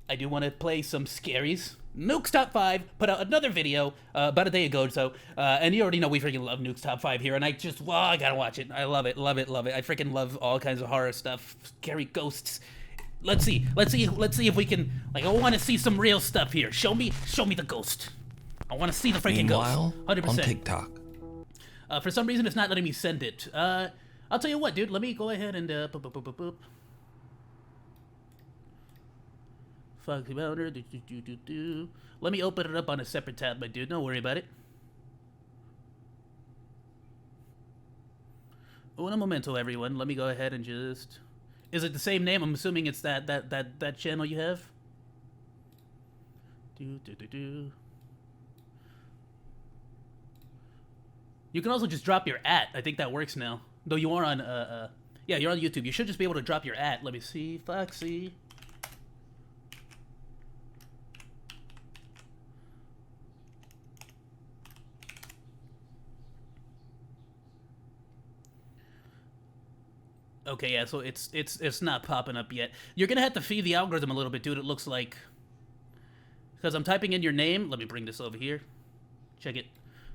I do want to play some scaries. Nuke's Top 5 put out another video about a day ago or so, and you already know we freaking love Nuke's Top 5 here, and I gotta watch it. I love it. I freaking love all kinds of horror stuff, scary ghosts. Let's see if we can, like, I want to see some real stuff here. Show me the ghost. I want to see the freaking ghost. 100%. On TikTok. For some reason, it's not letting me send it. I'll tell you what, dude. Let me go ahead and boop. Fuck router. Let me open it up on a separate tab, my dude. Don't worry about it. Un momento, everyone. Let me go ahead and just. Is it the same name? I'm assuming it's that channel you have. You can also just drop your @ I think that works now. Though you are on yeah, you're on YouTube. You should just be able to drop your @ Let me see. Foxy. Okay, yeah, so it's not popping up yet. You're gonna have to feed the algorithm a little bit, dude. It looks like, because I'm typing in your name. Let me bring this over here. Check it.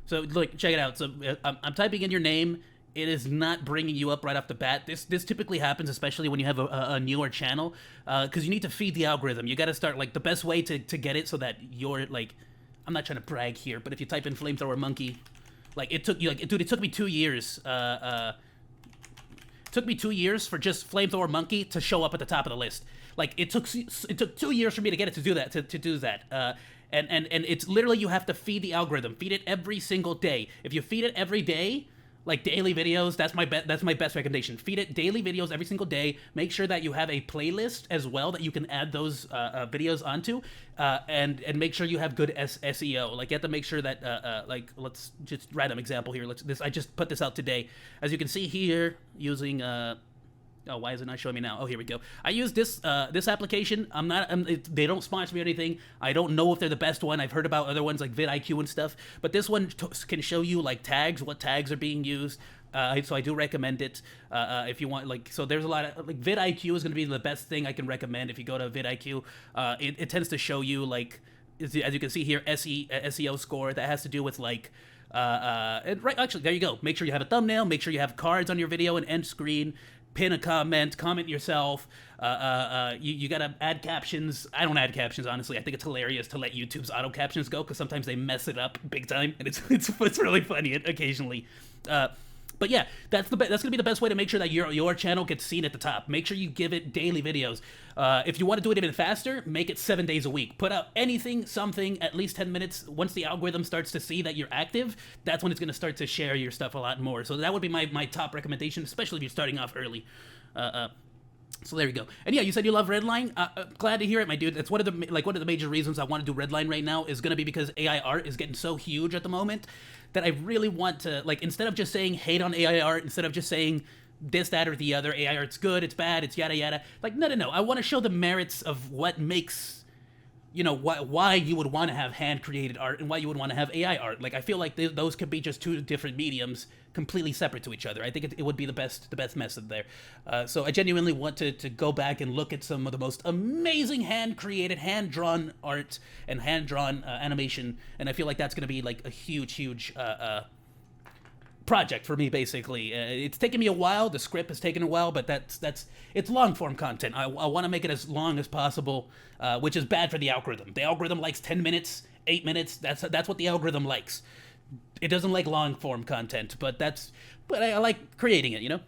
So look, check it out. So I'm typing in your name. It is not bringing you up right off the bat. This typically happens, especially when you have a newer channel, because you need to feed the algorithm. You got to start, like, the best way to get it so that you're, like, I'm not trying to brag here, but if you type in Flamethrower Monkey, like, it took you, like, dude, it took me 2 years. Took me 2 years for just Flamethrower Monkey to show up at the top of the list. Like, it took 2 years for me to get it to do that. To do that. And it's literally, you have to feed the algorithm. Feed it every single day. If you feed it every day, like daily videos, that's my best recommendation. Feed it daily videos every single day. Make sure that you have a playlist as well that you can add those videos onto, and make sure you have good SEO. Like, you have to make sure that like, let's just random example here. I just put this out today, as you can see here, using oh, why is it not showing me now? Oh, here we go. I use this application. They don't sponsor me or anything. I don't know if they're the best one. I've heard about other ones like vidIQ and stuff, but this one can show you, like, tags, what tags are being used. So I do recommend it if you want. Like, so there's a lot of, like, vidIQ is going to be the best thing I can recommend. If you go to vidIQ, it tends to show you, like, as you can see here, SEO score that has to do with, like, right. Actually, there you go. Make sure you have a thumbnail. Make sure you have cards on your video and end screen. Pin a comment yourself. You gotta add captions. I don't add captions, honestly. I think it's hilarious to let YouTube's auto captions go, because sometimes they mess it up big time, and it's really funny occasionally. But yeah, that's gonna be the best way to make sure that your channel gets seen at the top. Make sure you give it daily videos. If you want to do it even faster, make it 7 days a week. Put out something, at least 10 minutes. Once the algorithm starts to see that you're active, that's when it's gonna start to share your stuff a lot more. So that would be my top recommendation, especially if you're starting off early. So there we go. And yeah, you said you love Redline. Glad to hear it, my dude. That's one of the major reasons I want to do Redline right now is gonna be because AI art is getting so huge at the moment that I really want to, like, instead of just saying hate on AI art, instead of just saying this, that, or the other, AI art's good, it's bad, it's yada yada. Like, no. I want to show the merits of what makes, you know, why you would want to have hand-created art and why you would want to have AI art. Like, I feel like those could be just two different mediums, completely separate to each other. I think it would be the best method there. So I genuinely want to go back and look at some of the most amazing hand-created, hand-drawn art and hand-drawn animation, and I feel like that's going to be, like, a huge project for me, basically. It's taken me a while. The script has taken a while, but it's long-form content. I want to make it as long as possible, which is bad for the algorithm. The algorithm likes 10 minutes, 8 minutes. That's what the algorithm likes. It doesn't like long-form content, but I like creating it, you know?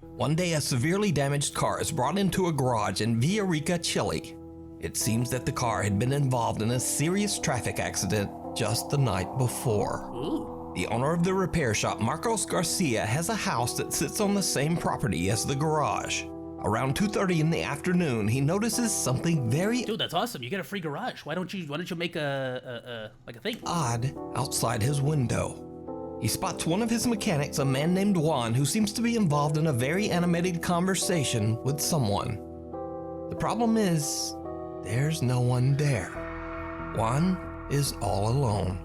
One day, a severely damaged car is brought into a garage in Villarica, Chile. It seems that the car had been involved in a serious traffic accident just the night before. Ooh. The owner of the repair shop, Marcos Garcia, has a house that sits on the same property as the garage. Around 2:30 in the afternoon, he notices something very Dude, that's awesome. You get a free garage. Why don't you make a thing? Odd outside his window. He spots one of his mechanics, a man named Juan, who seems to be involved in a very animated conversation with someone. The problem is, there's no one there. Juan is all alone.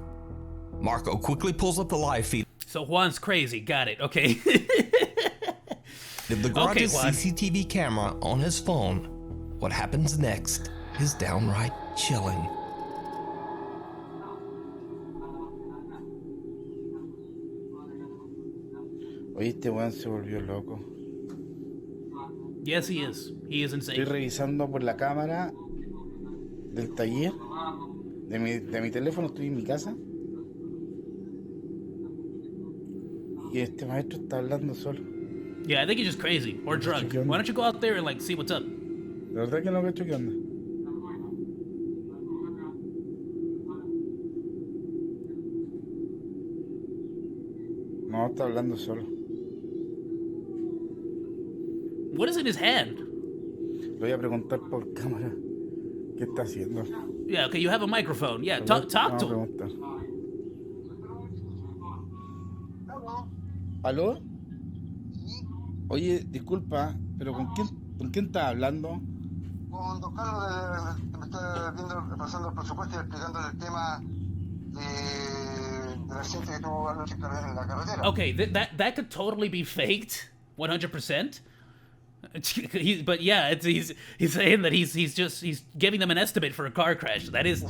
Marco quickly pulls up the live feed. So Juan's crazy. Got it. Okay. The garage's Juan. CCTV camera on his phone. What happens next is downright chilling. Oye, este weón se volvió loco. Yes, he is. He is Estoy insane. revisando por la cámara del taller de mi teléfono, estoy en mi casa. Y este maestro está hablando solo. Yeah, I think he's just crazy or drunk. Why don't you go out there and like see what's up? La verdad que no cacho qué onda. No, está hablando solo. What is in his hand? Le voy a preguntar por cámara qué está haciendo. Yeah, okay, you have a microphone. Yeah, talk to him. Preguntar. ¿Aló? Oye, disculpa, pero ¿con quién estás hablando? Con don Carlos, que me está viendo, pasando el presupuesto y explicándole el tema del accidente que tuvo anoche en la carretera. Okay, that could totally be faked, 100%. But yeah, he's saying that he's giving them an estimate for a car crash. That's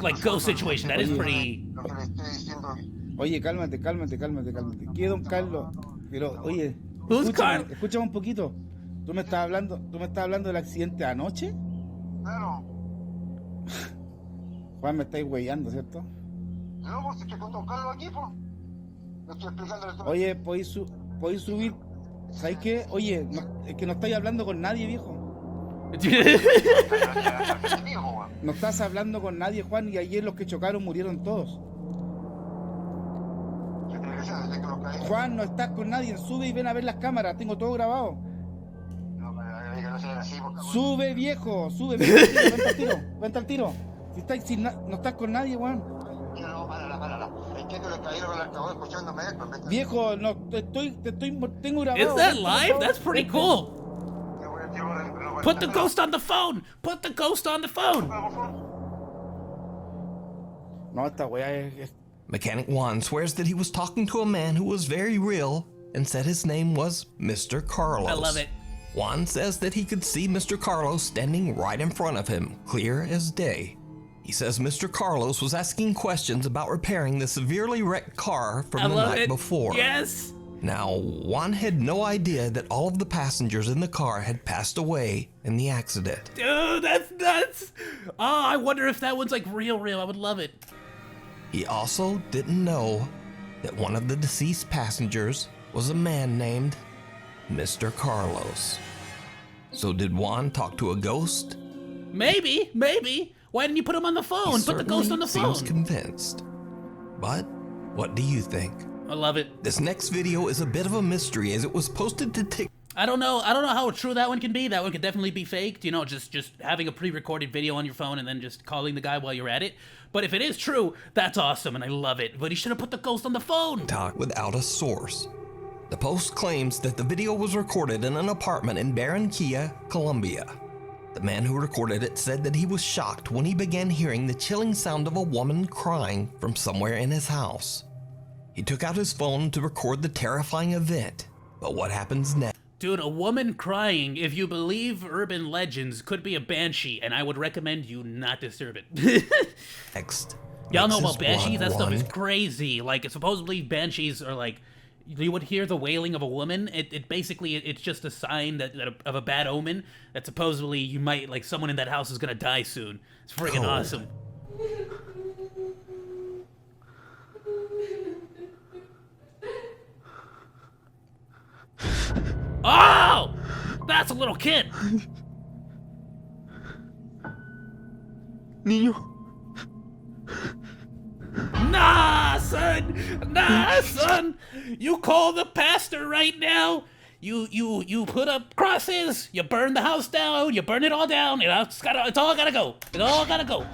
like ghost situation. That is pretty. Lo que le estoy diciendo. Oye, cálmate. ¿Qué, don Carlos? Pero, oye, Who's Carl? escúchame un poquito. ¿Tú me estás hablando del accidente de anoche? Claro. Juan, me estáis huellando, ¿cierto? No, pues estoy con don Carlos aquí, pues. Le estoy explicando el tema. Oye, ¿podéis subir? ¿Sabes qué? Oye, es que no estáis hablando con nadie, viejo. No estás hablando con nadie, Juan, y ayer los que chocaron murieron todos. Juan, no estás con nadie, sube y ven a ver las cámaras, tengo todo grabado. Sube, viejo, sube, vente al tiro. Si no estás con nadie, Juan. No, párala. Entiendo que el caballero con el altavoz escuchándome esto. Viejo, no, tengo grabado. Is that live? That's pretty cool. Put the ghost on the phone. No, esta weá es... Mechanic Juan swears that he was talking to a man who was very real and said his name was Mr. Carlos. I love it. Juan says that he could see Mr. Carlos standing right in front of him, clear as day. He says Mr. Carlos was asking questions about repairing the severely wrecked car from the night before. Yes. Now, Juan had no idea that all of the passengers in the car had passed away in the accident. Dude, that's nuts. Oh, I wonder if that one's like real. I would love it. He also didn't know that one of the deceased passengers was a man named Mr. Carlos. So did Juan talk to a ghost? Maybe. Why didn't you put him on the phone? Put the ghost on the phone. Seems convinced. But what do you think? I love it. This next video is a bit of a mystery as it was posted to TikTok. I don't know how true that one can be. That one could definitely be faked. You know, just having a pre-recorded video on your phone and then just calling the guy while you're at it. But if it is true, that's awesome and I love it. But he should have put the ghost on the phone. Talk without a source. The post claims that the video was recorded in an apartment in Barranquilla, Colombia. The man who recorded it said that he was shocked when he began hearing the chilling sound of a woman crying from somewhere in his house. He took out his phone to record the terrifying event. But what happens next? Dude, a woman crying, if you believe urban legends, could be a banshee, and I would recommend you not disturb it. Next. Y'all know makes about his banshees? blood That stuff is run. crazy. Like, supposedly banshees are like, you would hear the wailing of a woman. It basically, it's just a sign of a bad omen, that supposedly you might, like, someone in that house is gonna die soon. It's friggin' Cool. awesome. Oh! That's a little kid! Niño. Nah, son! You call the pastor right now. You put up crosses. You burn the house down. You burn it all down. It's all gotta go. It all gotta go.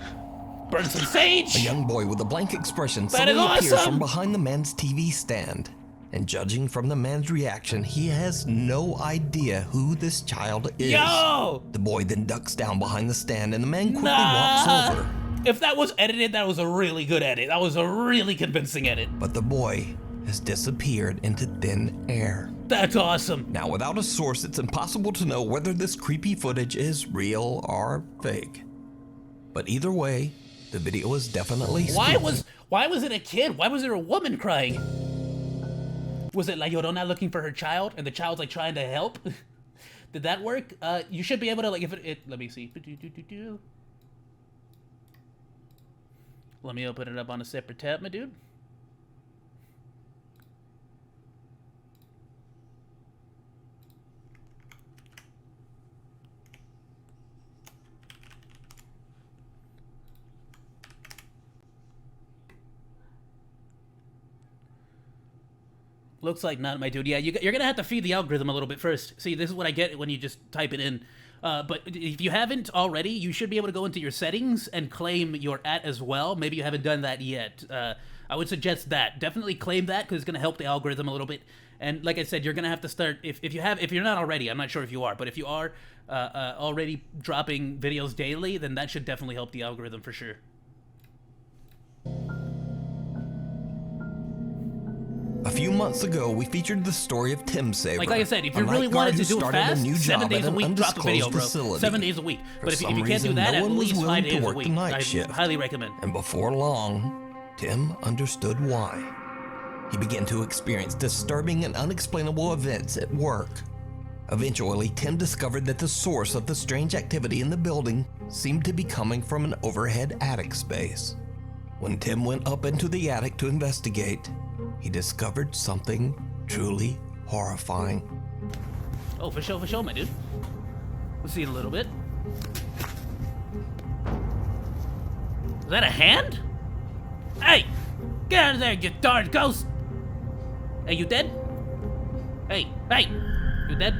Burn some A sage. young boy with a blank expression That is suddenly appears awesome. from behind the man's TV stand. And judging from the man's reaction, he has no idea who this child is. Yo! The boy then ducks down behind the stand and the man quickly Nah. walks over. If that was edited, that was a really good edit. That was a really convincing edit. But the boy has disappeared into thin air. That's awesome. Now, without a source, it's impossible to know whether this creepy footage is real or fake. But either way, the video was definitely Why spoofing. was it a kid? Why was there a woman crying? Was it La Llorona looking for her child and the child's like trying to help? Did that work? You should be able to, like, if it let me see. Let me open it up on a separate tab, my dude. Looks like not, my dude. Yeah, you're gonna have to feed the algorithm a little bit first. See, this is what I get when you just type it in. But if you haven't already, you should be able to go into your settings and claim your @ as well. Maybe you haven't done that yet. I would suggest that. Definitely claim that because it's gonna help the algorithm a little bit. And like I said, you're gonna have to start if you're not already. I'm not sure if you are, but if you are already dropping videos daily, then that should definitely help the algorithm for sure. A few months ago, we featured the story of Tim Saver. Like I said, if you a really night guard wanted to who do it started a fast, new 7 job days at a an week, drop the video, undisclosed bro. facility. 7 days a week. But if you some can't do reason, that, no at one was least willing 5 to days a work week. the night I shift. highly recommend. And before long, Tim understood why. He began to experience disturbing and unexplainable events at work. Eventually, Tim discovered that the source of the strange activity in the building seemed to be coming from an overhead attic space. When Tim went up into the attic to investigate, he discovered something truly horrifying. Oh, for sure, my dude. Let's see it a little bit. Is that a hand? Hey! Get out of there, you darn ghost! Hey, you dead? Hey! You dead?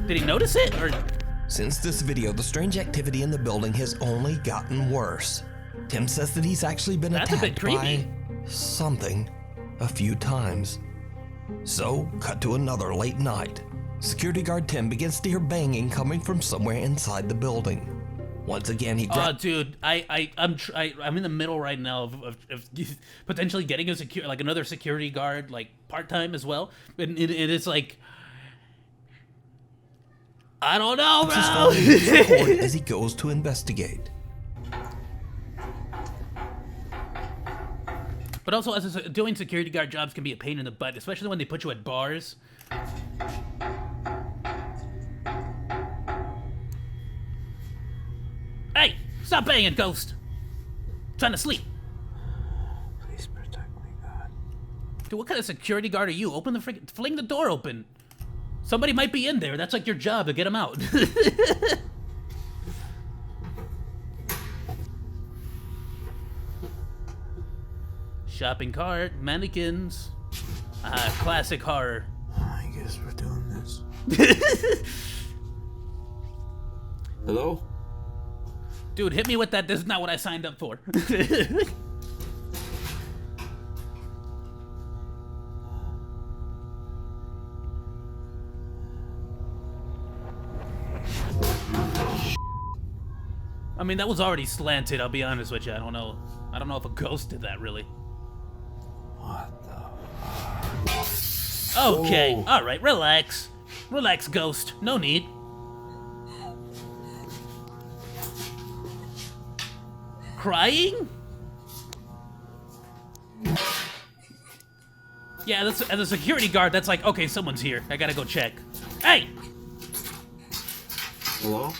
Did he notice it, or...? Since this video, the strange activity in the building has only gotten worse. Tim says that he's actually been That's a bit attacked creepy. by something a few times. So, cut to another late night. Security guard Tim begins to hear banging coming from somewhere inside the building. Once again, he Oh, dude, I'm in the middle right now of potentially getting another security guard, like, part-time as well. And it's like... I don't know, bro! as he goes to investigate. But also, doing security guard jobs can be a pain in the butt, especially when they put you at bars. Hey, stop banging, ghost! I'm trying to sleep. Please protect me, God. Dude, what kind of security guard are you? Fling the door open. Somebody might be in there. That's like your job to get them out. Shopping cart, mannequins. Classic horror. I guess we're doing this. Hello? Dude, hit me with that. This is not what I signed up for. I mean, that was already slanted, I'll be honest with you. I don't know if a ghost did that, really. What the? Okay, alright, relax. Relax, ghost. No need. Crying? Yeah, that's, as a security guard, that's like, okay, someone's here. I gotta go check. Hey! Hello?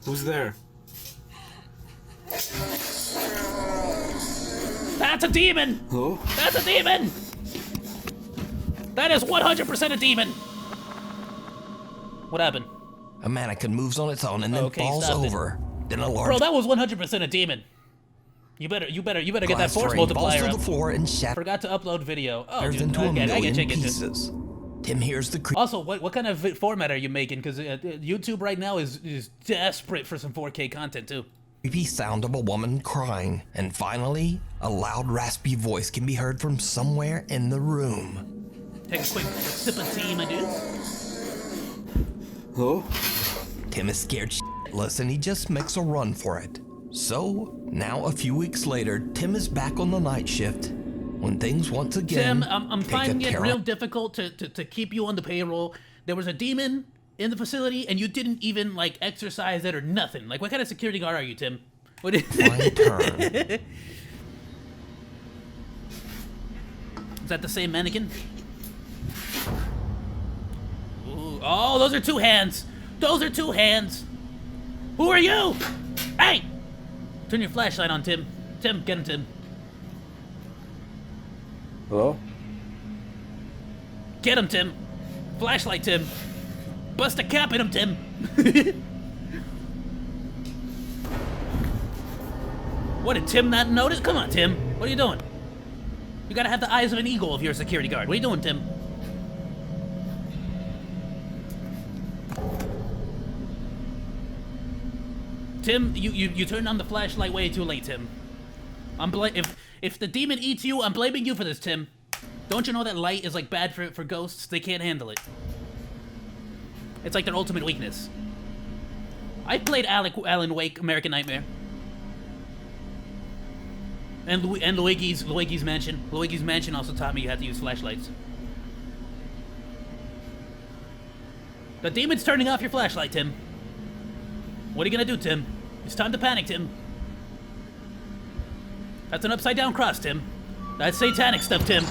Who's there? That's a demon! Hello? That's a demon! That is 100% a demon! What happened? A mannequin moves on its own and then Okay, falls stop it. over. Then a large Bro, that was 100% a demon. You better get that glass force frame falls multiplier to the up. floor and shatters Forgot to upload video. Oh, dude, into a I get million it. pieces. Tim hears the creep. Also, what kind of format are you making? Because YouTube right now is desperate for some 4K content too. Creepy sound of a woman crying, and finally, a loud, raspy voice can be heard from somewhere in the room. Take a quick sip of tea, my dude. Hello? Tim is scared shitless and he just makes a run for it. So, now a few weeks later, Tim is back on the night shift when things once again Tim, I'm take finding a it terror- real difficult to keep you on the payroll. There was a demon in the facility, and you didn't even, like, exercise it or nothing. Like, what kind of security guard are you, Tim? What is My turn. Is that the same mannequin? Ooh, oh, those are 2 hands. Those are 2 hands. Who are you? Hey! Turn your flashlight on, Tim. Tim, get him, Tim. Hello? Get him, Tim. Flashlight, Tim. Bust a cap in him, Tim. What, did Tim not notice? Come on, Tim. What are you doing? You gotta have the eyes of an eagle if you're a security guard. What are you doing, Tim? Tim, you turned on the flashlight way too late, Tim. If the demon eats you, I'm blaming you for this, Tim. Don't you know that light is like bad for ghosts? They can't handle it. It's like their ultimate weakness. I played Alan Wake, American Nightmare. And Luigi's Mansion. Luigi's Mansion also taught me you have to use flashlights. The demon's turning off your flashlight, Tim. What are you gonna do, Tim? It's time to panic, Tim. That's an upside down cross, Tim. That's satanic stuff, Tim.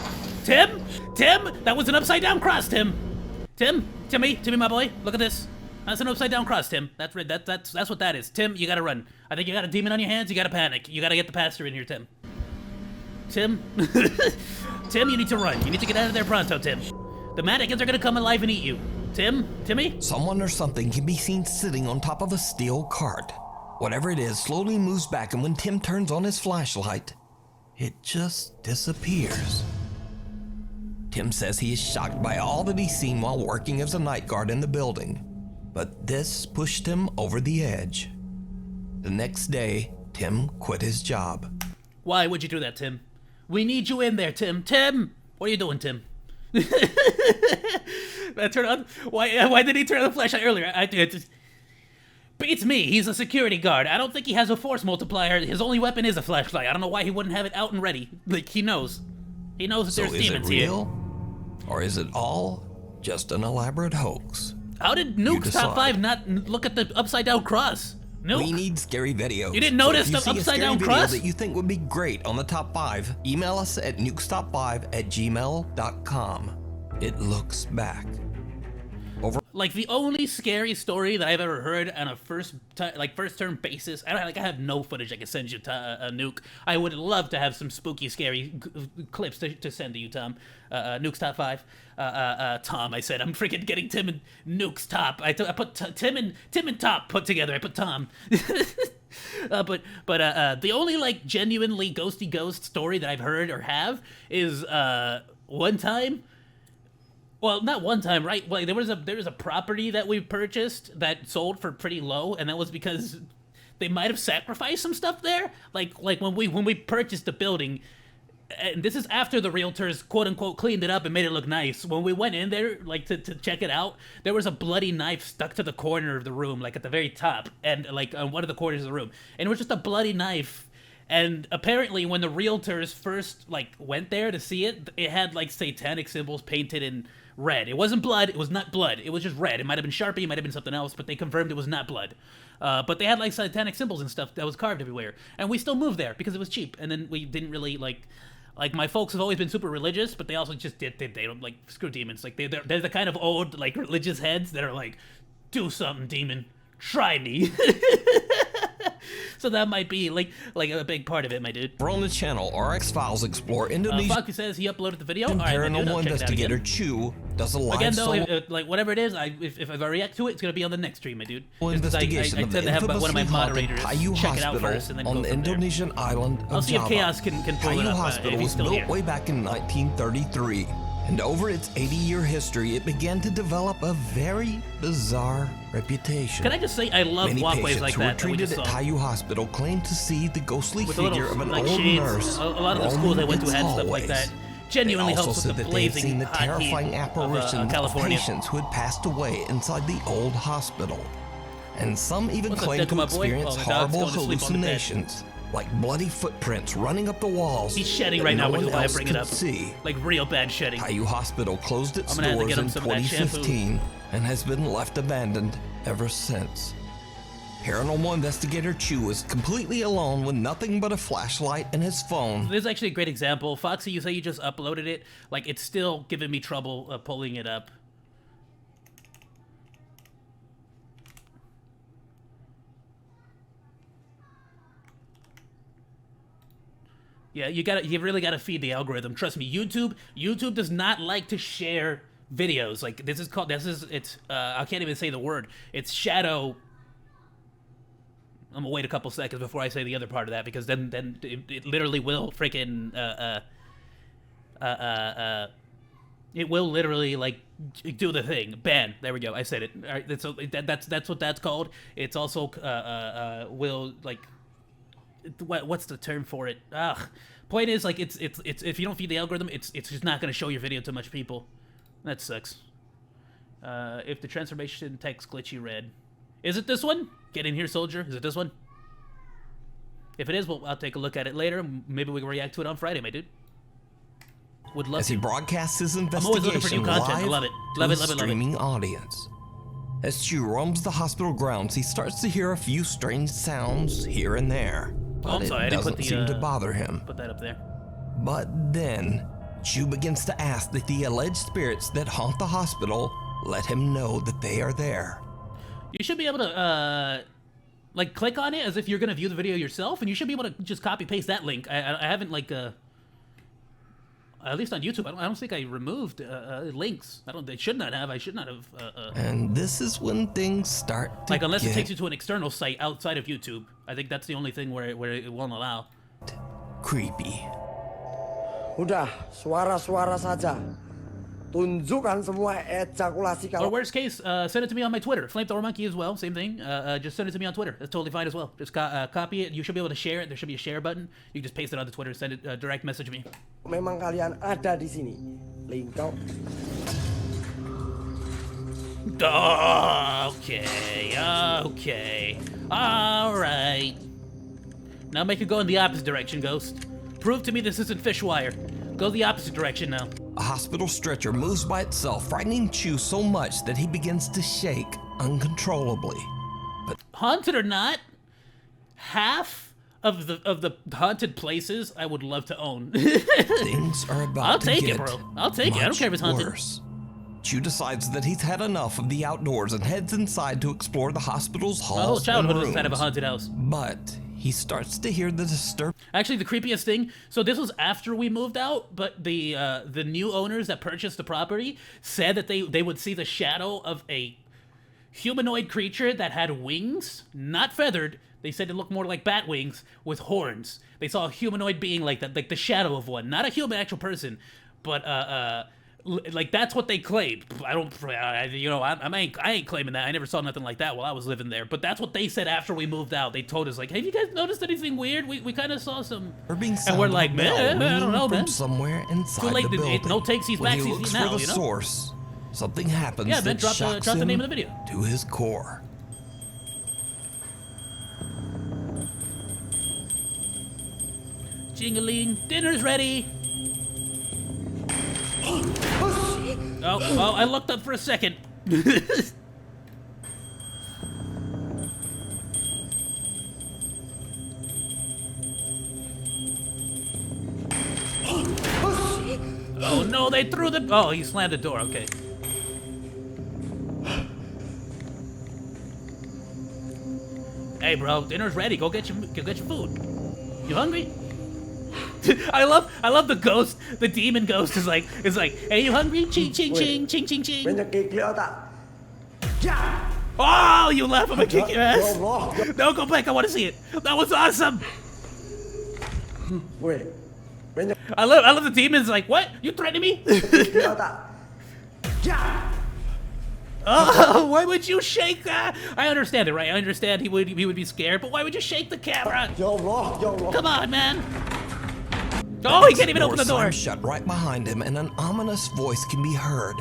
Tim? Tim? That was an upside down cross, Tim. Timmy, my boy, look at this. That's an upside down cross, Tim. That's what that is. Tim, you gotta run. I think you got a demon on your hands, you gotta panic. You gotta get the pastor in here, Tim. Tim? Tim, you need to run. You need to get out of there pronto, Tim. The mannequins are gonna come alive and eat you. Timmy? Someone or something can be seen sitting on top of a steel cart. Whatever it is slowly moves back, and when Tim turns on his flashlight, it just disappears. Tim says he is shocked by all that he's seen while working as a night guard in the building, but this pushed him over the edge. The next day, Tim quit his job. Why would you do that, Tim? We need you in there, Tim. Tim! What are you doing, Tim? Turn on. Why did he turn on the flashlight earlier? It just beats me. He's a security guard. I don't think he has a force multiplier. His only weapon is a flashlight. I don't know why he wouldn't have it out and ready. Like, he knows. He knows that So there's is it demons real? here. Or is it all just an elaborate hoax? How did You Nuke's Top decide. 5 not look at the upside down cross? Nuke? We need scary videos. You didn't So notice if you the see a upside scary down video cross? that you think would be great on the top 5, email us at nukestop5@gmail.com. It looks back. Like, the only scary story that I've ever heard on a first term basis. I have no footage I can send you, a Nuke. I would love to have some spooky, scary clips to send to you, Tom. Nuke's Top 5. Tom, I said. I'm freaking getting Tim and Nuke's Top. I put Tim and Top put together. I put Tom. But the only, like, genuinely ghosty ghost story that I've heard or have is one time. Well, not one time, right? Well, there was a property that we purchased that sold for pretty low, and that was because they might have sacrificed some stuff there. Like when we purchased the building, and this is after the realtors quote unquote cleaned it up and made it look nice. When we went in there, like to check it out, there was a bloody knife stuck to the corner of the room, like at the very top, and like on one of the corners of the room, and it was just a bloody knife. And apparently, when the realtors first went there to see it, it had like satanic symbols painted in red. It wasn't blood. It was not blood. It was just red. It might have been Sharpie. It might have been something else, but they confirmed it was not blood. But they had like satanic symbols and stuff that was carved everywhere. And we still moved there because it was cheap. And then we didn't really like my folks have always been super religious, but they also just they don't like screw demons. Like they're the kind of old like religious heads that are like, do something, demon, try me. So that might be like a big part of it, my dude. We're on the channel RX-Files explore Indonesia. Fuck says he uploaded the video. All right, Paranormal investigator Chu does a live again, though, solo like whatever it is, if I react to it, it's gonna be on the next stream, my dude. investigation I of tend the to have one of my infamously haunted moderators Caillou check it out Hospital first and then on go the from there. Indonesian island of I'll see Java. if Chaos can pull it Caillou up Hospital if he's was still built here. way back in 1933, and over its 80-year history, it began to develop a very bizarre reputation. Can I just say I love Many walkways patients like who were that we treated just at saw. Caillou Hospital claimed to see the ghostly With the figure little of an like old shades, nurse. a lot of the schools I went to had stuff like that. Genuinely They also helps said with the that they had blazing seen the hot heat terrifying apparitions of California. patients who had passed away inside the old hospital. And some even What's up, claimed Dick, to my boy? experience Oh, the dog's horrible going to sleep on the bed. hallucinations, like bloody footprints running up the walls. He's shedding that right now, no which is one why I else bring it could up. See. Like real bad shedding. Caillou Hospital closed its I'm gonna have to doors get him in some of that shampoo. 2015, and has been left abandoned ever since. Paranormal investigator Chu is completely alone with nothing but a flashlight and his phone. This is actually a great example. Foxy, you say you just uploaded it. Like, it's still giving me trouble pulling it up. Yeah, you really gotta feed the algorithm. Trust me, YouTube does not like to share videos. Like, I can't even say the word. It's shadow. I'm gonna wait a couple seconds before I say the other part of that, because then it literally will freaking it will literally like do the thing. Ban. There we go. I said it. All right. So that's what that's called. It's also will like what's the term for it? Ugh. Point is, like, it's if you don't feed the algorithm, it's just not gonna show your video to much people. That sucks. If the transformation text glitchy red. Is it this one? Get in here, soldier. Is it this one? If it is, well, I'll take a look at it later. Maybe we can react to it on Friday, my dude. Would love as he to. broadcasts his I'm always looking for investigation new content. live I love it. to Love a it, love it, love it. streaming audience. As Chu roams the hospital grounds, he starts to hear a few strange sounds here and there, but I'm sorry, I it didn't put doesn't the, seem to bother him. Put that up there. But then, Chu begins to ask that the alleged spirits that haunt the hospital let him know that they are there. You should be able to, like, click on it as if you're gonna view the video yourself, and you should be able to just copy paste that link. I haven't, like, at least on YouTube, I don't think I removed links. They should not have. I should not have. And this is when things start to like, unless get it takes you to an external site outside of YouTube. I think that's the only thing where it won't allow. creepy. Udah, suara-suara saja. Tunjukkan semua ejakulasi Or kalau... worst case, send it to me on my Twitter. Flamethrower Monkey as well, same thing. Just send it to me on Twitter. That's totally fine as well. Just copy it. You should be able to share it. There should be a share button. You can just paste it onto Twitter, send it, direct message me. Memang kalian ada di sini. Lingkau. Okay. Alright. Now make it go in the opposite direction, Ghost. Prove to me this isn't Fishwire. Go the opposite direction now. A hospital stretcher moves by itself, frightening Chu so much that he begins to shake uncontrollably. But Haunted or not, half of the haunted places I would love to own. things are about I'll to take get it, bro. I'll take it. I don't care if it's haunted. worse. Chu decides that he's had enough of the outdoors and heads inside to explore the hospital's halls My whole childhood and was rooms. inside of a haunted house. But he starts to hear the disturbing. Actually, the creepiest thing. So this was after we moved out, but the new owners that purchased the property said that they would see the shadow of a humanoid creature that had wings, not feathered. They said it looked more like bat wings with horns. They saw a humanoid being like that, like the shadow of one, not a human actual person, but like that's what they claimed. I ain't claiming that. I never saw nothing like that while I was living there. But that's what they said after we moved out. They told us, like, have you guys noticed anything weird? We kind of saw some. And we're like, man, I don't know, from man. somewhere inside Too late. the building. No takesies, When he backsies looks now, for the you know? source, something happens Yeah, man, that drop shocks the him name of the video. to his core. Jingling, dinner's ready. Oh, I looked up for a second. Oh no, they threw the. Oh, he slammed the door. Okay. Hey, bro, dinner's ready. Go get your food. You hungry? I love the ghost. The demon ghost is like, hey, you hungry? Ching ching ching ching ching ching. Menyekik tak? Ya! Oh, you laugh, I'm gonna kick your Ya ass. Allah. No, go back. I want to see it. That was awesome. Weh. Menyekik I love the demons. Like, what? You threatening me? tak? Ya! Oh, why would you shake that? I understand it, right? I understand he would be scared, but why would you shake the camera? Ya Allah, ya Allah. Come on, man. Oh, he can't even open the door. Slams shut right behind him, and an ominous voice can be heard.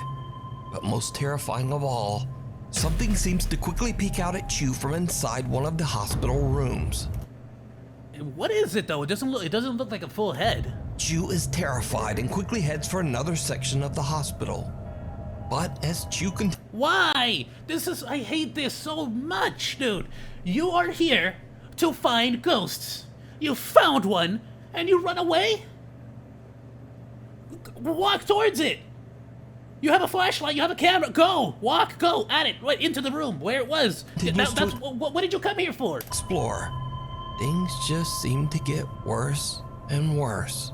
But most terrifying of all, something seems to quickly peek out at Chu from inside one of the hospital rooms. What is it though? It doesn't look like a full head. Chu is terrified and quickly heads for another section of the hospital. But as Chu continued, Why? I hate this so much, dude. You are here to find ghosts. You found one, and you run away? Walk towards it. You have a flashlight, you have a camera, go! Walk, go, at it, right into the room, where it was. What did you come here for? explore, things just seem to get worse and worse.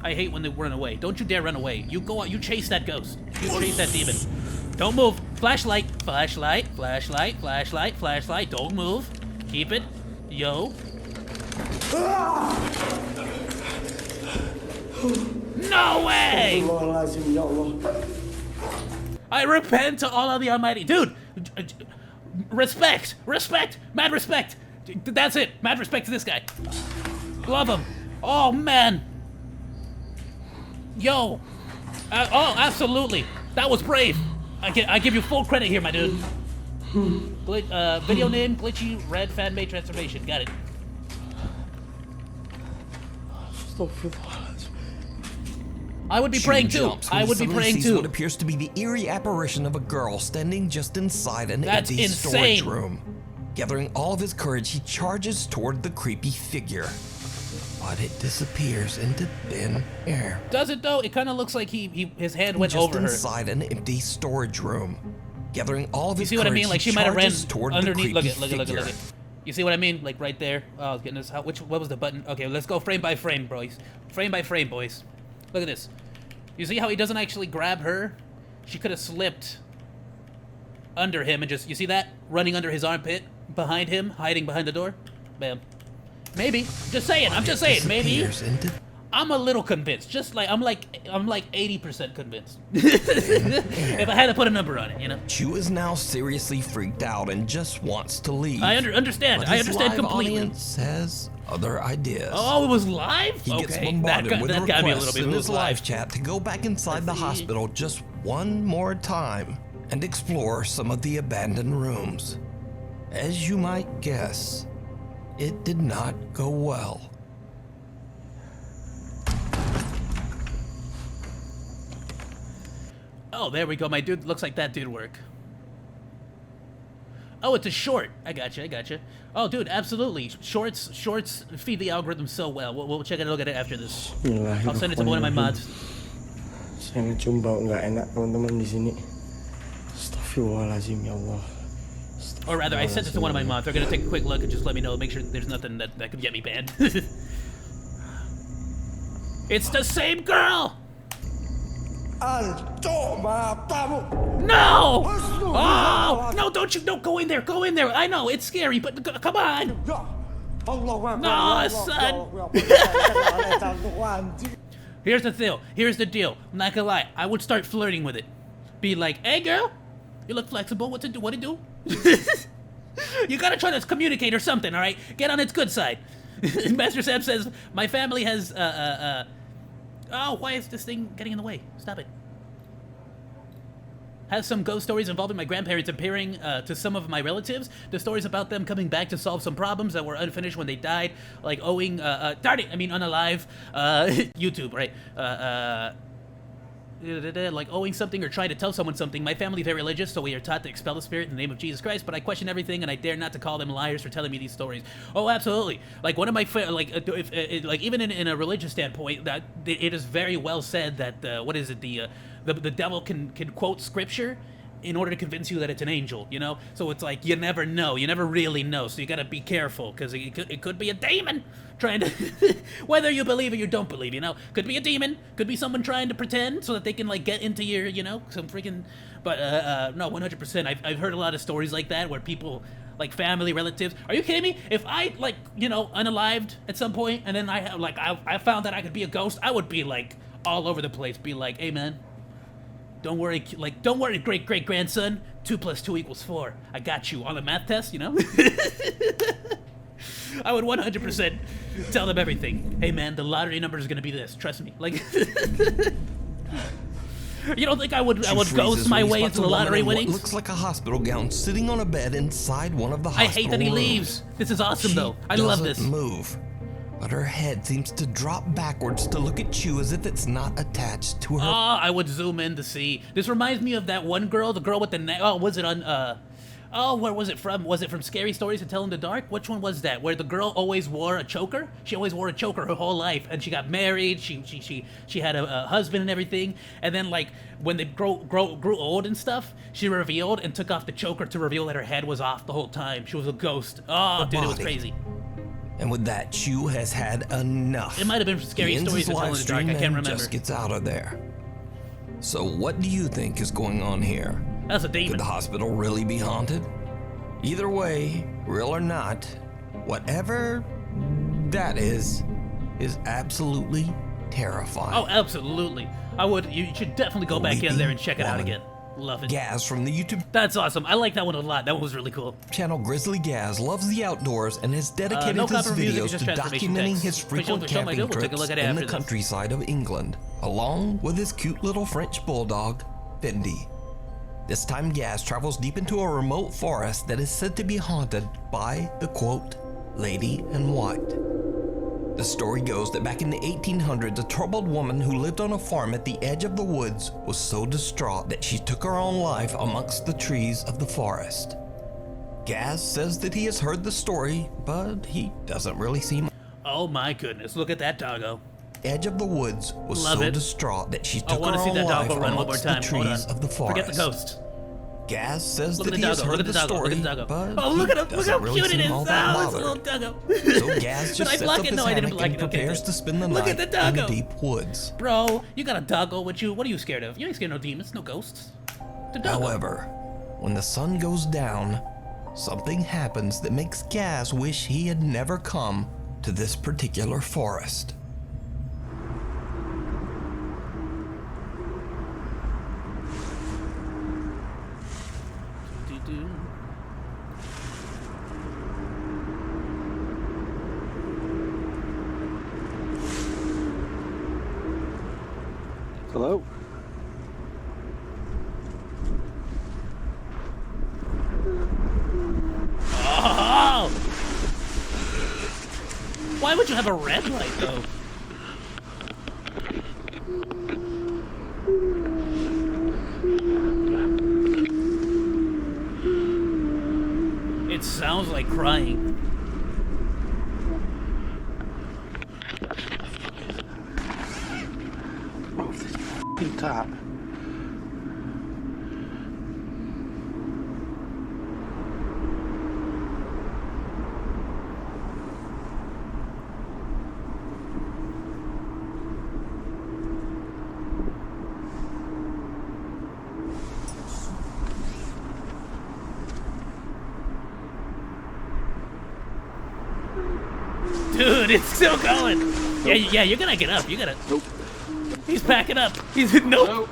I hate when they run away. Don't you dare run away. You go out, you chase that ghost. You chase that demon. Don't move. Flashlight, flashlight, flashlight, flashlight, flashlight. Don't move. Keep it. Yo. No way! Astagfirullahaladzim, ya Allah. I repent to Allah the Almighty. Dude, respect, respect, mad respect. That's it, mad respect to this guy. Love him. Oh, man. Yo. Oh, absolutely. That was brave. I give you full credit here, my dude. Video name, Glitchy Red Fanmade Transformation. Got it. I would be praying too. I would be praying too. What appears to be the eerie apparition of a girl standing just inside an That's empty insane. storage room. Gathering all of his courage, he charges toward the creepy figure. But it disappears into thin air. Does it though? It kind of looks like his hand went just over her. inside an empty storage room. Gathering all of his You see what I courage, mean? Like he she might have ran charges toward underneath. the Look creepy at, look figure. at. You see what I mean? Like right there. Oh goodness, what was the button? Okay, let's go frame by frame, boys. Frame by frame, boys. Look at this. You see how he doesn't actually grab her? She could have slipped under him and just, you see that? Running under his armpit, behind him, hiding behind the door. Bam. Maybe. Just saying. I'm just saying. Maybe. I'm a little convinced. Just like I'm like 80% convinced. If I had to put a number on it, you know. Chu is now seriously freaked out and just wants to leave. I understand. But I his understand live completely. audience has other ideas. Oh, it was live? He gets Okay, bombarded with that got me a little requests bit. in It his was live live. chat to go back inside the Let's see. hospital just one more time and explore some of the abandoned rooms. As you might guess, it did not go well. Oh, there we go. My dude looks like that did work. Oh, it's a short. I gotcha. Oh, dude, absolutely. Shorts feed the algorithm so well. We'll check it and look at it after this. I'll send it to one of my mods. Saya ngecium bau nggak enak teman-teman di sini. Astagfirullahaladzim, ya Allah. Or rather, I sent it to one of my mods. They're gonna take a quick look and just let me know, make sure there's nothing that could get me banned. It's the same girl! No! Oh! No, don't go in there, go in there. I know, it's scary, but come on! No, son! Here's the deal. I'm not gonna lie, I would start flirting with it. Be like, hey girl, you look flexible, what to do? You gotta try to communicate or something, alright? Get on its good side. Master Sam says, my family has, oh, why is this thing getting in the way? Stop it. Has some ghost stories involving my grandparents appearing to some of my relatives. The stories about them coming back to solve some problems that were unfinished when they died, like owing, unalive, YouTube, right? Like owing something or trying to tell someone something. My family very religious, so we are taught to expel the spirit in the name of Jesus Christ, but I question everything and I dare not to call them liars for telling me these stories. Oh, absolutely. Like one of my even in a religious standpoint, that it is very well said that the devil can quote scripture in order to convince you that it's an angel, you know? So it's like, you never know. You never really know. So you gotta be careful, because it could be a demon trying to... whether you believe it or you don't believe, you know? Could be a demon. Could be someone trying to pretend so that they can, like, get into your, you know, some freaking... But, no, 100%. I've heard a lot of stories like that where people... like family, relatives. Are you kidding me? If I, like, you know, unalived at some point, and then I found that I could be a ghost, I would be, like, all over the place. Be like, hey, man, don't worry, great-great-grandson. 2 + 2 = 4. I got you on the math test, you know? I would 100% tell them everything. Hey, man, the lottery number is gonna be this. Trust me. Like, you don't think I would ghost my way into the lottery winnings? What looks like a hospital gown sitting on a bed inside one of the I hospital hate that he rooms. leaves. This is awesome, She though. I love this. doesn't move. but her head seems to drop backwards to look at you as if it's not attached to her. I would zoom in to see. This reminds me of that one girl, the girl with the oh, was it on where was it from? Was it from Scary Stories to Tell in the Dark? Which one was that? Where the girl always wore a choker? She always wore a choker her whole life, and she got married. She had a husband and everything. And then like when they grew old and stuff, she revealed and took off the choker to reveal that her head was off the whole time. She was a ghost. Oh, dude, it was crazy. And with that, Chu has had enough. It might have been from Scary Stories to Tell in the Dark. I can't remember. Just gets out of there. So what do you think is going on here? That's a demon. Could the hospital really be haunted? Either way, real or not, whatever that is absolutely terrifying. Oh, absolutely. You should definitely go back in there and check it out again. Love it. Gaz from the YouTube That's awesome. I like that one a lot. That one was really cool. channel Grizzly Gaz loves the outdoors and has dedicated no his copyright music, videos just to transformation documenting text. his frequent Please don't camping we'll take a trips look at it in after the this. countryside of England, along with his cute little French bulldog, Fendi. This time Gaz travels deep into a remote forest that is said to be haunted by the quote, Lady in White. The story goes that back in the 1800s, a troubled woman who lived on a farm at the edge of the woods was so distraught that she took her own life amongst the trees of the forest. Gaz says that he has heard the story, but he doesn't really seem. Oh my goodness, look at that doggo. Edge of the woods was Love so it. distraught that she I took want her to see own that life doggo run one more amongst time. the Hold trees on. of the forest. Forget the ghost. Gaz says Look that at he the has doggo. heard Look at the the doggo. story, Look at the doggo. but Oh, look at he him. Look doesn't how really cute it seem is. all that Oh, it's a little bothered. doggo. So Gaz Should just I sets block up it? his No, I didn't hammock block and it. Okay, prepares good. to spend the Look night at the in the doggo. deep woods. Bro, you got a doggo with you. What are you scared of? You ain't scared of no demons, no ghosts. The doggo. However, when the sun goes down, something happens that makes Gaz wish he had never come to this particular forest. Do-do. Hello? Oh! Why would you have a red light, though? It sounds like crying. Off this f***ing top. Dude, it's still going. Yeah, you're gonna get up. You gotta. Nope. He's packing up. He's nope.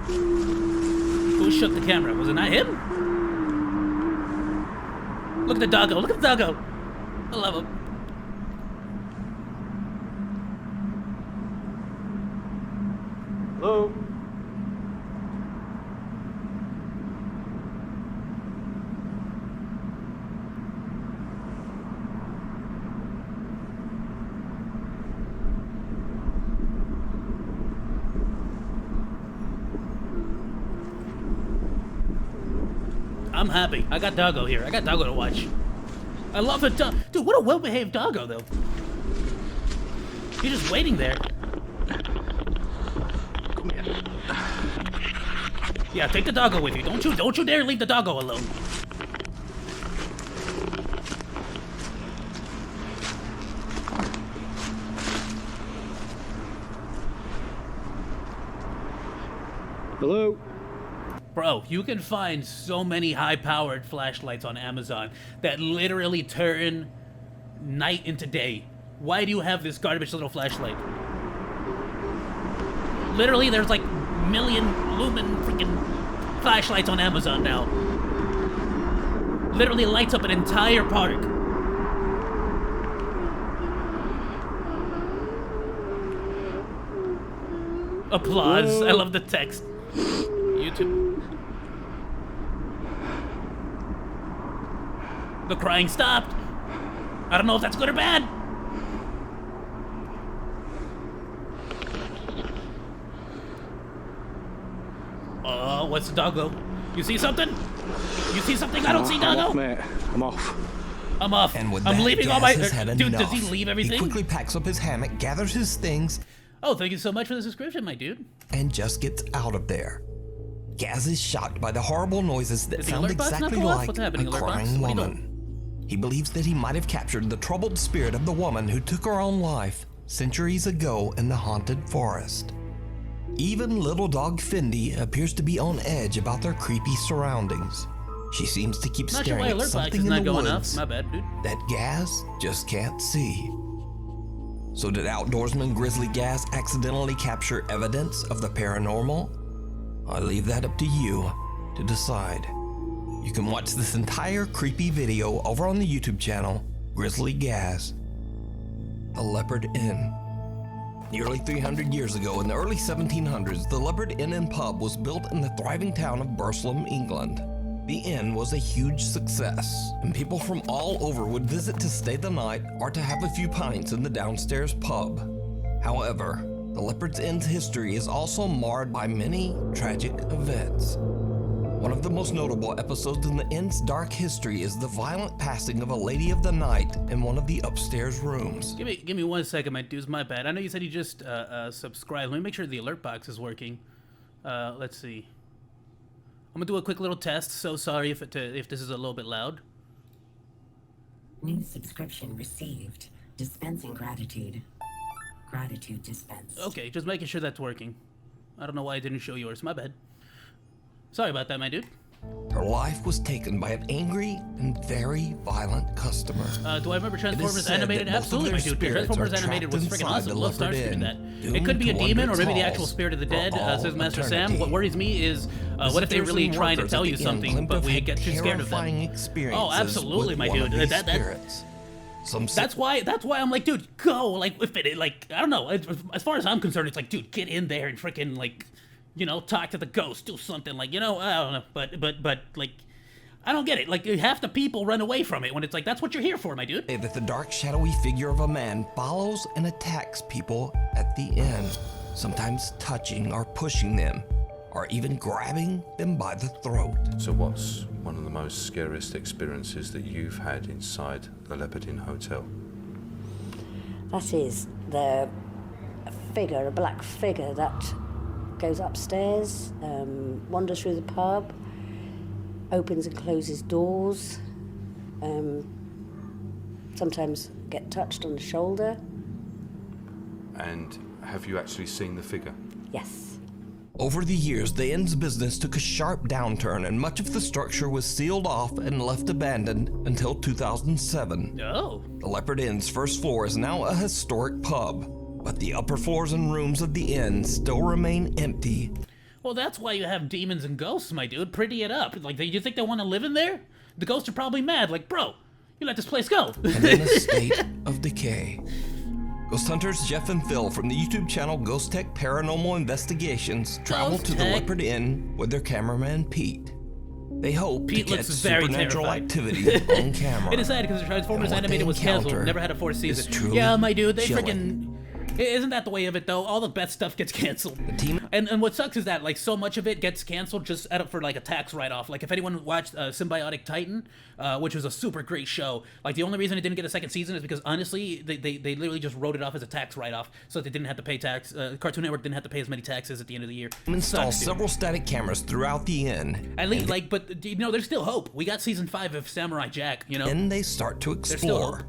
Who shook the camera? Was it not him? Look at the doggo. Look at the doggo. I love him. Hello? I'm happy. I got doggo here. I got doggo to watch. I love it. Dude, what a well-behaved doggo, though. He's just waiting there. Come here. Yeah, take the doggo with you. Don't you dare leave the doggo alone. Hello? Bro, you can find so many high-powered flashlights on Amazon that literally turn night into day. Why do you have this garbage little flashlight? Literally, there's like million lumen freaking flashlights on Amazon now. Literally lights up an entire park. Applause. I love the text. YouTube. The crying stopped. I don't know if that's good or bad. What's the doggo? You see something? You see something I don't see, doggo? I'm off, mate. I'm off. I'm off. And with I'm that, leaving Gaz all my. has had Dude, enough. does he leave everything? He quickly packs up his hammock, gathers his things, Oh, thank you so much for the subscription, my dude. and just gets out of there. Gaz is shocked by the horrible noises that Did the sound alert box not exactly go off? like What's happening, a alert box? crying What are you woman. He believes that he might have captured the troubled spirit of the woman who took her own life centuries ago in the haunted forest. Even little dog Fendi appears to be on edge about their creepy surroundings. She seems to keep Not sure staring why at alert box something is in not the going off. woods My bad, dude. that Gaz just can't see. So did outdoorsman Grizzly Gaz accidentally capture evidence of the paranormal? I leave that up to you to decide. You can watch this entire creepy video over on the YouTube channel, Grizzly Gaz. The Leopard Inn. Nearly 300 years ago, in the early 1700s, the Leopard Inn and Pub was built in the thriving town of Burslem, England. The inn was a huge success, and people from all over would visit to stay the night or to have a few pints in the downstairs pub. However, the Leopard's Inn's history is also marred by many tragic events. One of the most notable episodes in the inn's dark history is the violent passing of a lady of the night in one of the upstairs rooms. Give me 1 second, my dudes. My bad. I know you said you just subscribed. Let me make sure the alert box is working. Let's see. I'm gonna do a quick little test. So sorry if this is a little bit loud. New subscription received. Dispensing gratitude. Gratitude dispensed. Okay, just making sure that's working. I don't know why I didn't show yours. My bad. Sorry about that, my dude. Her life was taken by an angry and very violent customer. Do I remember It is Transformers said animated? that most of Absolutely, my their dude. spirits Transformers are animated was trapped freaking inside awesome. the Love Star Leopard doing Inn, that. It could be a doomed to demon or wander maybe the its actual halls spirit of the for dead, all says Master Sam. eternity. What worries me is what if they Visitors really and trying to workers tell at you the inn something, claim to but have we had get too scared of terrifying them. experiences Oh, absolutely, with my one of dude. these That spirits. That's why I'm like, dude, go. Like, if it, like, I don't know. As far as I'm concerned, it's like, dude, get in there and freaking, like, you know, talk to the ghost, do something, like, you know, I don't know, but like, I don't get it. Like, half the people run away from it when it's like, that's what you're here for, my dude. That the dark, shadowy figure of a man follows and attacks people at the inn, sometimes touching or pushing them, or even grabbing them by the throat. So what's one of the most scariest experiences that you've had inside the Leopard Inn Hotel? That is the figure, a black figure that goes upstairs, wanders through the pub, opens and closes doors, sometimes get touched on the shoulder. And have you actually seen the figure? Yes. Over the years, the inn's business took a sharp downturn, and much of the structure was sealed off and left abandoned until 2007. Oh. The Leopard Inn's first floor is now a historic pub, but the upper floors and rooms of the inn still remain empty. Well, that's why you have demons and ghosts, my dude. Pretty it up. Like, you think they want to live in there? The ghosts are probably mad. Like, bro, you let this place go. And in a state of decay. Ghost hunters Jeff and Phil from the YouTube channel Ghost Tech Paranormal Investigations travel to the Leopard Inn with their cameraman Pete. They hope Pete to catch looks very supernatural terrified. activity on camera. It is sad because the Transformers And what animated they was canceled. encounter Never had a fourth is season. truly Yeah, my dude, they chilling. freaking. Isn't that the way of it though? All the best stuff gets canceled. team- And what sucks is that like so much of it gets canceled just out of, for like a tax write-off. Like if anyone watched Symbiotic Titan, which was a super great show, like the only reason it didn't get a second season is because honestly they literally just wrote it off as a tax write-off, so they didn't have to pay tax. Cartoon Network didn't have to pay as many taxes at the end of the year. Install Sucks, dude. several static cameras throughout the inn. At least, like, but you know, there's still hope. We got season 5 of Samurai Jack. You know, And they start to There's still explore.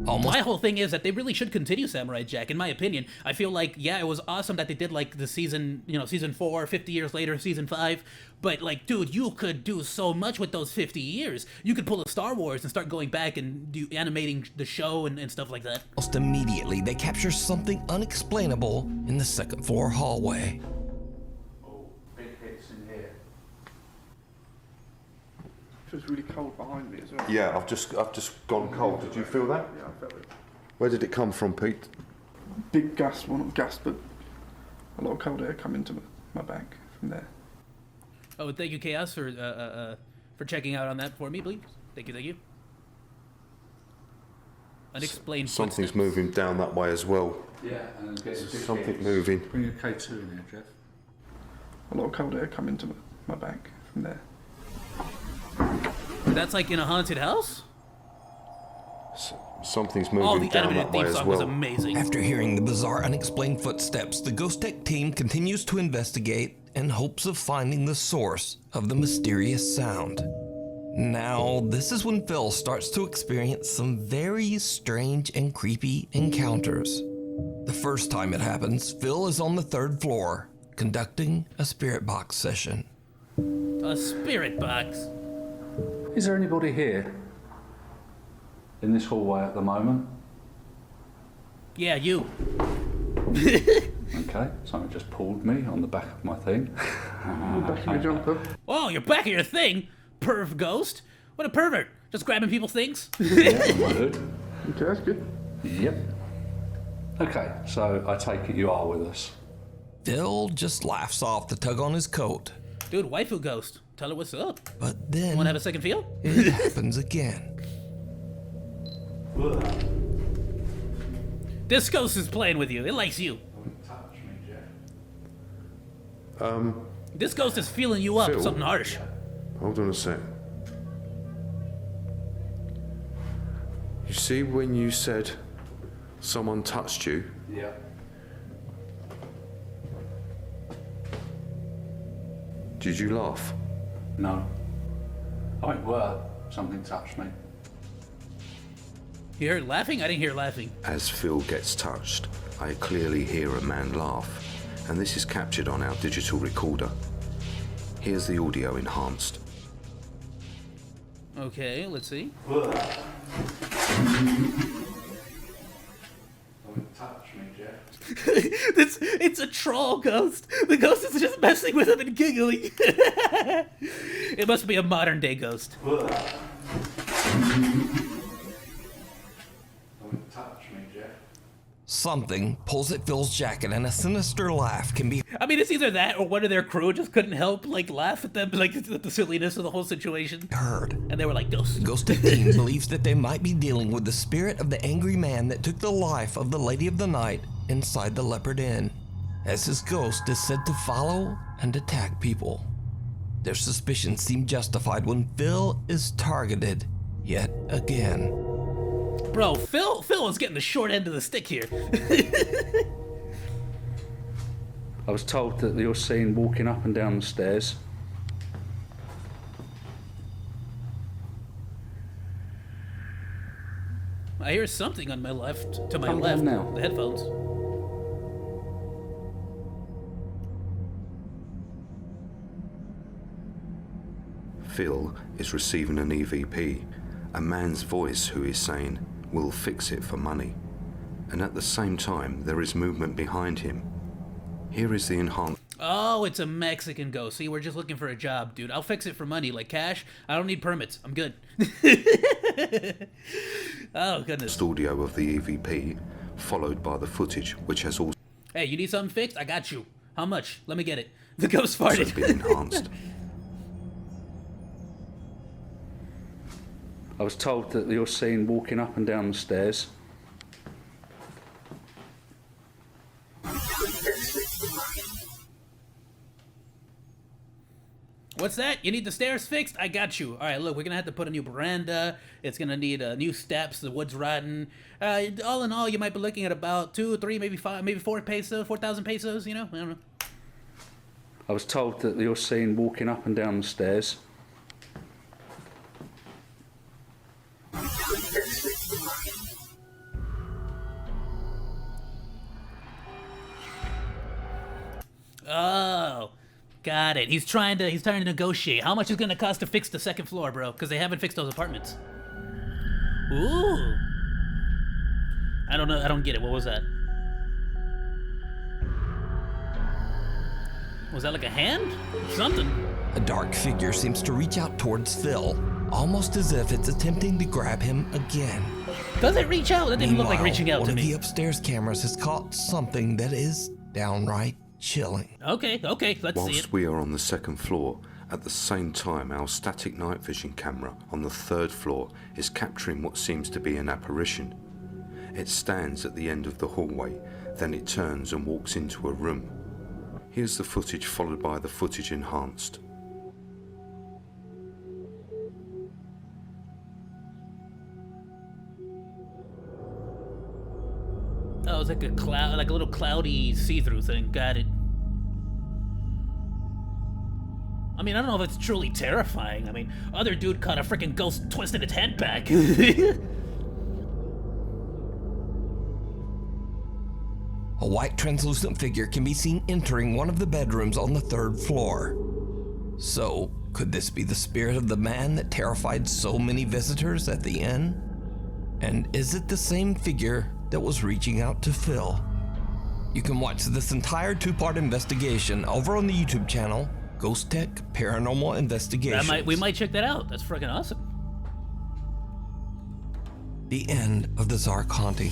Almost my whole thing is that they really should continue Samurai Jack, in my opinion. I feel like, yeah, it was awesome that they did, like, the season, you know, season 4, 50 years later, season 5. But, like, dude, you could do so much with those 50 years. You could pull a Star Wars and start going back and do animating the show and stuff like that. almost immediately, they capture something unexplainable in the second floor hallway. Oh, big hits in here. It feels really cold behind me as well. Yeah, I've just gone cold. Did you feel that? Yeah, I felt it. Where did it come from, Pete? Big gas, well not gas, but a lot of cold air come into my back from there. Oh, thank you, Chaos, for checking out on that for me, please. Thank you, thank you. Unexplained Something's footsteps. moving down that way as well. Yeah, and Something moving. Bring your K2 in here, Jeff. A lot of cold air coming to my back from there. That's like in a haunted house? Something's Oh, moving the down animated that way theme as song was well. amazing. After hearing the bizarre, unexplained footsteps, the Ghost Tech team continues to investigate in hopes of finding the source of the mysterious sound. Now, this is when Phil starts to experience some very strange and creepy encounters. The first time it happens, Phil is on the 3rd floor, conducting a spirit box session. A spirit box. Is there anybody here in this hallway at the moment? Yeah, you. Okay, someone just pulled me on the back of my thing. Back in my jumper. Oh, you're back of your thing, perv ghost. What a pervert. Just grabbing people's things? Yeah, my dude. Okay, that's good. Yep. Okay, so I take it you are with us. Phil just laughs off the tug on his coat. Dude, waifu ghost. Tell her what's up. But then Wanna have a second feel? it happens again. This ghost is playing with you. It likes you. Touch me, Jeff. This ghost is feeling you up. Phil? Something harsh. Hold on a sec. You see when you said someone touched you? Yeah. Did you laugh? No. I went, well, something touched me. You heard laughing? I didn't hear laughing. As Phil gets touched, I clearly hear a man laugh, and this is captured on our digital recorder. Here's the audio enhanced. Okay, let's see. Touch me, Jeff. It's a troll ghost. The ghost is just messing with him and giggling. It must be a modern day ghost. Touch me, Jeff. Something pulls at Phil's jacket and a sinister laugh can be I mean, it's either that or one of their crew just couldn't help like laugh at them, like at the silliness of the whole situation. heard. And they were like, ghost. Ghost Tech team believes that they might be dealing with the spirit of the angry man that took the life of the Lady of the Night inside the Leopard Inn, as his ghost is said to follow and attack people. Their suspicions seem justified when Phil is targeted yet again. Bro, Phil is getting the short end of the stick here. I was told that you're seen walking up and down the stairs. I hear something on my left, to my Calm left, down now. the headphones. Phil is receiving an EVP, a man's voice who is saying, "We'll fix it for money." And at the same time, there is movement behind him. Here is the enhanced Oh, it's a Mexican ghost. See, we're just looking for a job, dude. I'll fix it for money, like cash. I don't need permits. I'm good. Oh, goodness. audio of the EVP, followed by the footage, which has also Hey, you need something fixed? I got you. How much? Let me get it. The ghost farted. been enhanced. I was told that you're seen walking up and down the stairs. What's that? You need the stairs fixed? I got you. All right, look, we're going to have to put a new veranda. It's going to need new steps. The wood's rotten. All in all, you might be looking at about 2, 3, maybe 5, maybe 4,000 pesos, you know? I don't know. I was told that you're seen walking up and down the stairs. Oh, got it. He's trying to negotiate. How much is gonna cost to fix the second floor, bro? Because they haven't fixed those apartments. Ooh. I don't know. I don't get it. What was that? Was that like a hand? Something. A dark figure seems to reach out towards Phil, almost as if it's attempting to grab him again. Does it reach out? That didn't look like reaching out one to of me. the upstairs cameras has caught something that is downright chilling. Okay, let's see it. Whilst we are on the second floor, at the same time our static night vision camera on the third floor is capturing what seems to be an apparition. It stands at the end of the hallway, then it turns and walks into a room. Here's the footage followed by the footage enhanced. Oh, it's like a cloud, like a little cloudy see-through thing. Got it. I mean, I don't know if it's truly terrifying. I mean, other dude caught a freaking ghost twisting its head back. A white translucent figure can be seen entering one of the bedrooms on the 3rd floor. So, could this be the spirit of the man that terrified so many visitors at the inn? And is it the same figure that was reaching out to Phil? You can watch this entire 2-part investigation over on the YouTube channel, Ghost Tech Paranormal Investigations. We might check that out. That's freaking awesome. The end of the Zark haunting.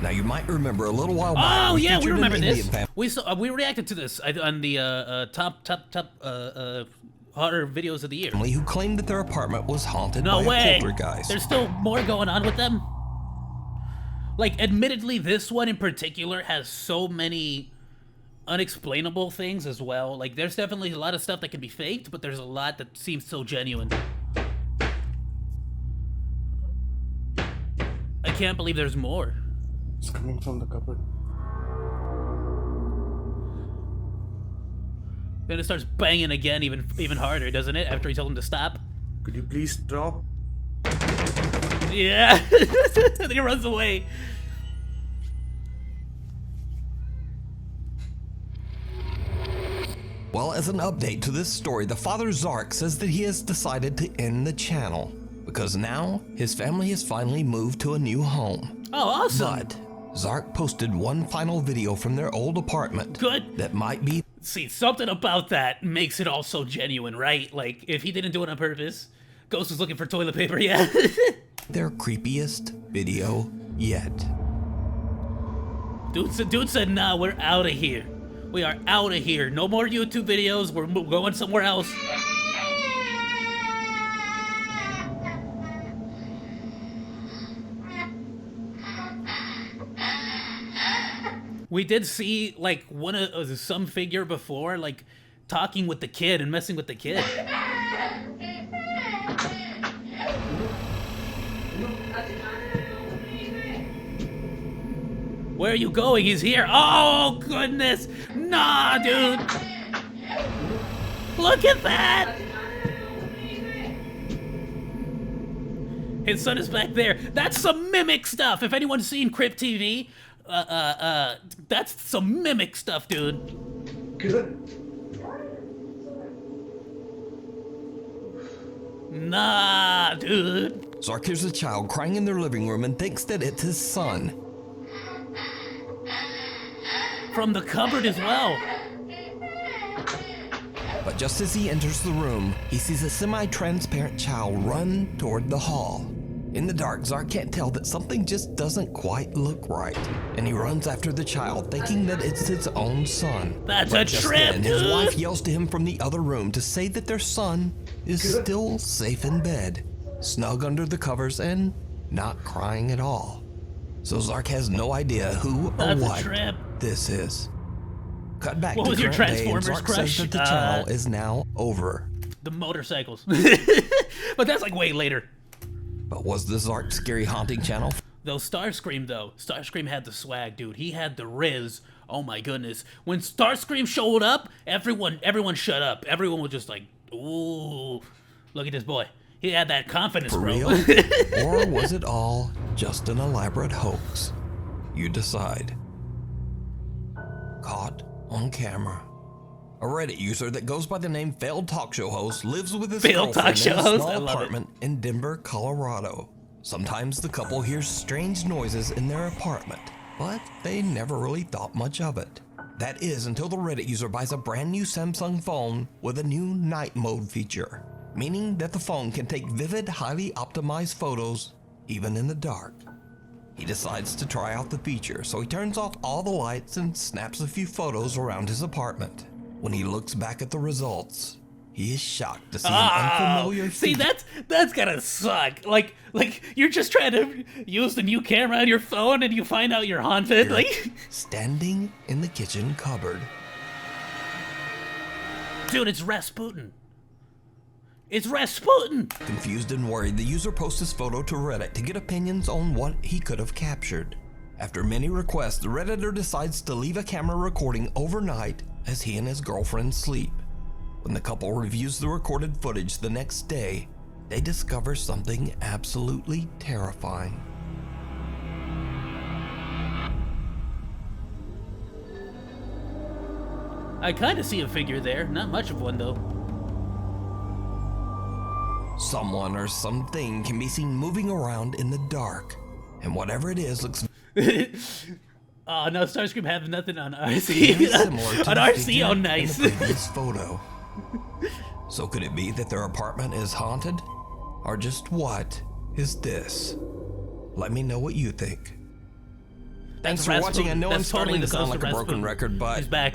Now you might remember a little while back. Oh yeah, we remember this. We reacted to this on the top horror videos of the year. Family who claimed that their apartment was haunted by a poltergeist. There's still more going on with them. Like, admittedly, this one in particular has so many unexplainable things as well. Like, there's definitely a lot of stuff that can be faked, but there's a lot that seems so genuine. I can't believe there's more. It's coming from the cupboard. Then it starts banging again, even harder, doesn't it? After he told him to stop. Could you please drop? Yeah. Then he runs away. Well, as an update to this story, the father Zark says that he has decided to end the channel because now his family has finally moved to a new home. Oh, awesome. But Zark posted one final video from their old apartment. Good. That might be... See, something about that makes it all so genuine, right? Like, if he didn't do it on purpose, Ghost was looking for toilet paper, yeah. their creepiest video yet. Dude said, nah, we're out of here. We are out of here. No more YouTube videos. We're going somewhere else. We did see, like, some figure before, like, talking with the kid and messing with the kid. Where are you going? He's here. Oh, goodness. Nah, dude. Look at that. His son is back there. That's some mimic stuff. If anyone's seen Crypt TV, that's some mimic stuff, dude. Good. Nah, dude. Zark hears a child crying in their living room and thinks that it's his son. From the cupboard as well. But just as he enters the room, he sees a semi-transparent child run toward the hall. In the dark, Zark can't tell that something just doesn't quite look right, and he runs after the child, thinking that it's his own son. That's but a just trip, then, his wife yells to him from the other room to say that their son is still safe in bed, snug under the covers and not crying at all. So Zark has no idea who or what this is. Cut back to your current day, and Transformers Zark crush? says that the channel is now over. The motorcycles. But that's like way later. But was the Zark Scary Haunting channel? Though Starscream had the swag, dude. He had the riz. Oh my goodness. When Starscream showed up, everyone shut up. Everyone was just like, ooh, look at this boy. He had that confidence, For bro. real? Or was it all just an elaborate hoax? You decide. Caught on camera. A Reddit user that goes by the name Failed Talk Show Host lives with his girlfriend in a small apartment in Denver, Colorado. Sometimes the couple hears strange noises in their apartment, but they never really thought much of it. That is until the Reddit user buys a brand new Samsung phone with a new night mode feature, meaning that the phone can take vivid, highly optimized photos even in the dark. He decides to try out the feature, so he turns off all the lights and snaps a few photos around his apartment. When he looks back at the results, he is shocked to see an unfamiliar see, figure. that's gotta suck. Like you're just trying to use the new camera on your phone and you find out you're haunted. Like, standing in the kitchen cupboard. dude, it's Rasputin. It's Rasputin! Confused and worried, the user posts his photo to Reddit to get opinions on what he could have captured. After many requests, the Redditor decides to leave a camera recording overnight as he and his girlfriend sleep. When the couple reviews the recorded footage the next day, they discover something absolutely terrifying. I kinda see a figure there, not much of one though. Someone or something can be seen moving around in the dark, and whatever it is looks Oh no, Starscream have nothing on RC. very similar to on the RC, figure oh in nice. the previous photo. So could it be that their apartment is haunted? Or just what is this? Let me know what you think. Thanks for watching. I know I'm starting to sound like a broken record, but He's back.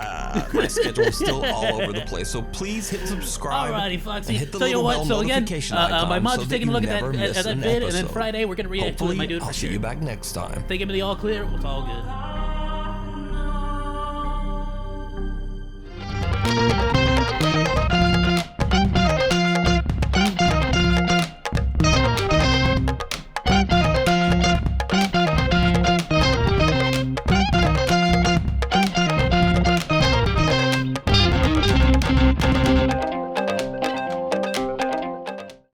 my schedule is still all over the place. So please hit subscribe Alrighty, Foxy. and hit the Tell you little what, bell so again, notification icon my mom's so taking a that look you at never that miss at an that vid, and then episode. Friday we're gonna react to it, my Hopefully, dude. I'll For see sure. you back next time. They give me the all clear. It's all good.